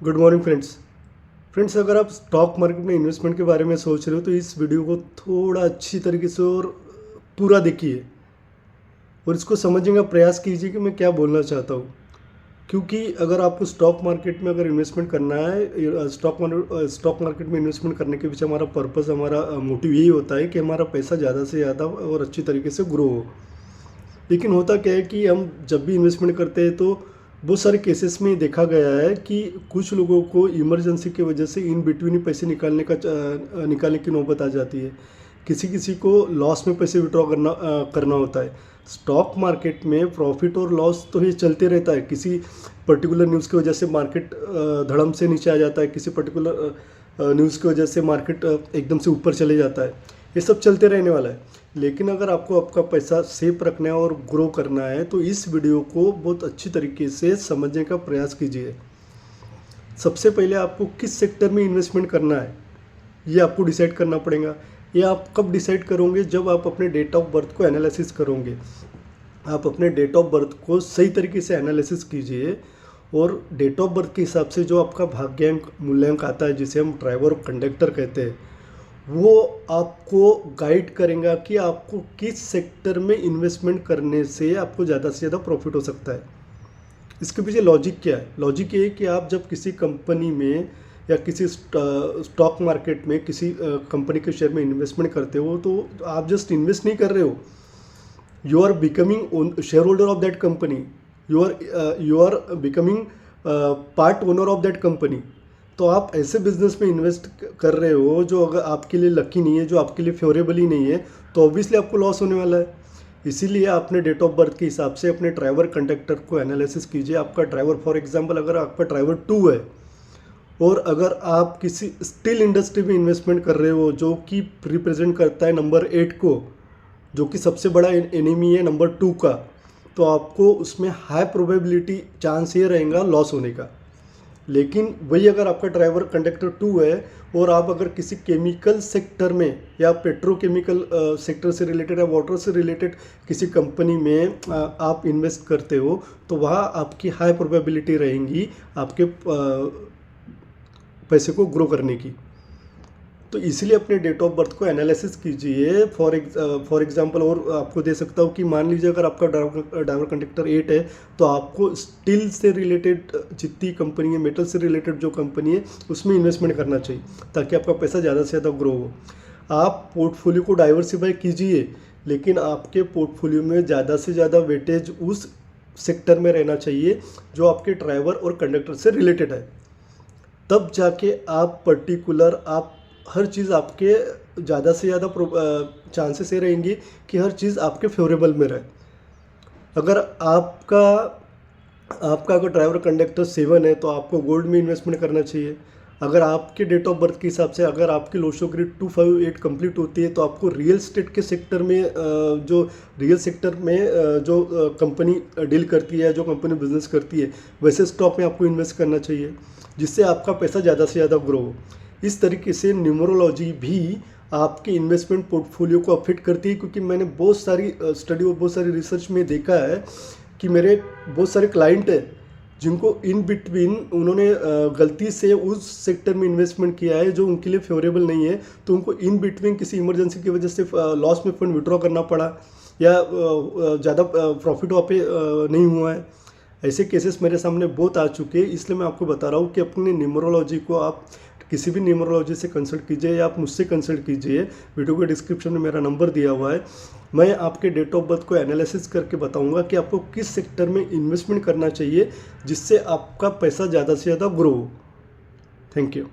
Good morning friends अगर आप stock market में इन्वेस्टमेंट के बारे में सोच रहे हो तो इस वीडियो को थोड़ा अच्छी तरीके से और पूरा देखिए और इसको समझने का प्रयास कीजिए कि मैं क्या बोलना चाहता हूँ। क्योंकि अगर आपको स्टॉक मार्केट में अगर इन्वेस्टमेंट करना है, स्टॉक मार्केट में इन्वेस्टमेंट करने के पीछे हमारा पर्पस, हमारा मोटिव यही होता है कि हमारा पैसा ज़्यादा से ज़्यादा और अच्छी तरीके से ग्रो हो। लेकिन होता क्या है कि हम जब भी इन्वेस्टमेंट करते हैं तो बहुत सारे केसेस में देखा गया है कि कुछ लोगों को इमरजेंसी की वजह से इन बिटवीन ही पैसे निकालने की नौबत आ जाती है। किसी किसी को लॉस में पैसे विड्रॉ करना होता है। स्टॉक मार्केट में प्रॉफिट और लॉस तो ये चलते रहता है। किसी पर्टिकुलर न्यूज़ की वजह से मार्केट धड़म से नीचे आ जाता है, किसी पर्टिकुलर न्यूज़ की वजह से मार्केट एकदम से ऊपर चले जाता है। ये सब चलते रहने वाला है। लेकिन अगर आपको आपका पैसा सेफ रखना है और ग्रो करना है तो इस वीडियो को बहुत अच्छी तरीके से समझने का प्रयास कीजिए। सबसे पहले आपको किस सेक्टर में इन्वेस्टमेंट करना है ये आपको डिसाइड करना पड़ेगा। ये आप कब डिसाइड करोगे? जब आप अपने डेट ऑफ बर्थ को एनालिसिस करोगे। आप अपने डेट ऑफ बर्थ को सही तरीके से एनालिसिस कीजिए और डेट ऑफ बर्थ के हिसाब से जो आपका भाग्यांक मूल्यांक आता है, जिसे हम ड्राइवर और कंडक्टर कहते हैं, वो आपको गाइड करेगा कि आपको किस सेक्टर में इन्वेस्टमेंट करने से आपको ज़्यादा से ज़्यादा प्रॉफिट हो सकता है। इसके पीछे लॉजिक क्या है? लॉजिक ये है कि आप जब किसी कंपनी में या किसी स्टॉक मार्केट में किसी कंपनी के शेयर में इन्वेस्टमेंट करते हो तो आप जस्ट इन्वेस्ट नहीं कर रहे हो, you are becoming share holder of that company, you are becoming part owner of that company. तो आप ऐसे बिजनेस में इन्वेस्ट कर रहे हो जो अगर आपके लिए लकी नहीं है, जो आपके लिए फेवरेबल ही नहीं है, तो ऑब्वियसली आपको लॉस होने वाला है। इसीलिए आपने डेट ऑफ बर्थ के हिसाब से अपने ड्राइवर कंडक्टर को एनालिसिस कीजिए। आपका ड्राइवर, फॉर एग्जांपल अगर आपका ड्राइवर 2 है और अगर आप किसी स्टील इंडस्ट्री में इन्वेस्टमेंट कर रहे हो जो कि रिप्रेजेंट करता है नंबर 8 को, जो कि सबसे बड़ा एनिमी है नंबर 2 का, तो आपको उसमें हाई प्रोबेबिलिटी चांस ये रहेगा लॉस होने का। लेकिन वही अगर आपका ड्राइवर कंडक्टर 2 है और आप अगर किसी केमिकल सेक्टर में या पेट्रोकेमिकल सेक्टर से रिलेटेड या वाटर से रिलेटेड किसी कंपनी में आप इन्वेस्ट करते हो तो वहाँ आपकी हाई प्रोबेबिलिटी रहेंगी आपके पैसे को ग्रो करने की। तो इसलिए अपने डेट ऑफ बर्थ को एनालिसिस कीजिए। फॉर एग्जांपल और आपको दे सकता हूँ कि मान लीजिए अगर आपका ड्राइवर कंडक्टर 8 है तो आपको स्टील से रिलेटेड जितनी कंपनी है, मेटल से रिलेटेड जो कंपनी है, उसमें इन्वेस्टमेंट करना चाहिए ताकि आपका पैसा ज़्यादा से ज़्यादा ग्रो हो। आप पोर्टफोलियो को डाइवर्सिफाई कीजिए, लेकिन आपके पोर्टफोलियो में ज़्यादा से ज़्यादा वेटेज उस सेक्टर में रहना चाहिए जो आपके ड्राइवर और कंडक्टर से रिलेटेड है। तब जाके आप पर्टिकुलर आप हर चीज़ आपके ज़्यादा से ज़्यादा चांसेस ये रहेंगी कि हर चीज़ आपके फेवरेबल में रहे। अगर आपका अगर ड्राइवर कंडक्टर 7 है तो आपको गोल्ड में इन्वेस्टमेंट करना चाहिए। अगर आपके डेट ऑफ बर्थ के हिसाब से अगर आपकी लोशो ग्रिड 258 कंप्लीट होती है तो आपको रियल एस्टेट के सेक्टर में जो रियल सेक्टर में जो कंपनी डील करती है, जो कंपनी बिजनेस करती है, वैसे स्टॉक में आपको इन्वेस्ट करना चाहिए जिससे आपका पैसा ज़्यादा से ज़्यादा ग्रो हो। इस तरीके से न्यूमरोलॉजी भी आपके इन्वेस्टमेंट पोर्टफोलियो को अफेक्ट करती है, क्योंकि मैंने बहुत सारी स्टडी और बहुत सारी रिसर्च में देखा है कि मेरे बहुत सारे क्लाइंट हैं जिनको इन बिटवीन उन्होंने गलती से उस सेक्टर में इन्वेस्टमेंट किया है जो उनके लिए फेवरेबल नहीं है, तो उनको इन बिटवीन किसी इमरजेंसी की वजह से लॉस में फंड विड्रॉ करना पड़ा या ज़्यादा प्रॉफिट वहाँ पे नहीं हुआ है। ऐसे केसेस मेरे सामने बहुत आ चुके हैं। इसलिए मैं आपको बता रहा हूँ कि अपनी न्यूमरोलॉजी को आप किसी भी न्यूमरोलॉजी से कंसल्ट कीजिए या आप मुझसे कंसल्ट कीजिए। वीडियो के डिस्क्रिप्शन में मेरा नंबर दिया हुआ है। मैं आपके डेट ऑफ बर्थ को एनालिसिस करके बताऊंगा कि आपको किस सेक्टर में इन्वेस्टमेंट करना चाहिए जिससे आपका पैसा ज़्यादा से ज़्यादा ग्रो हो। Thank you.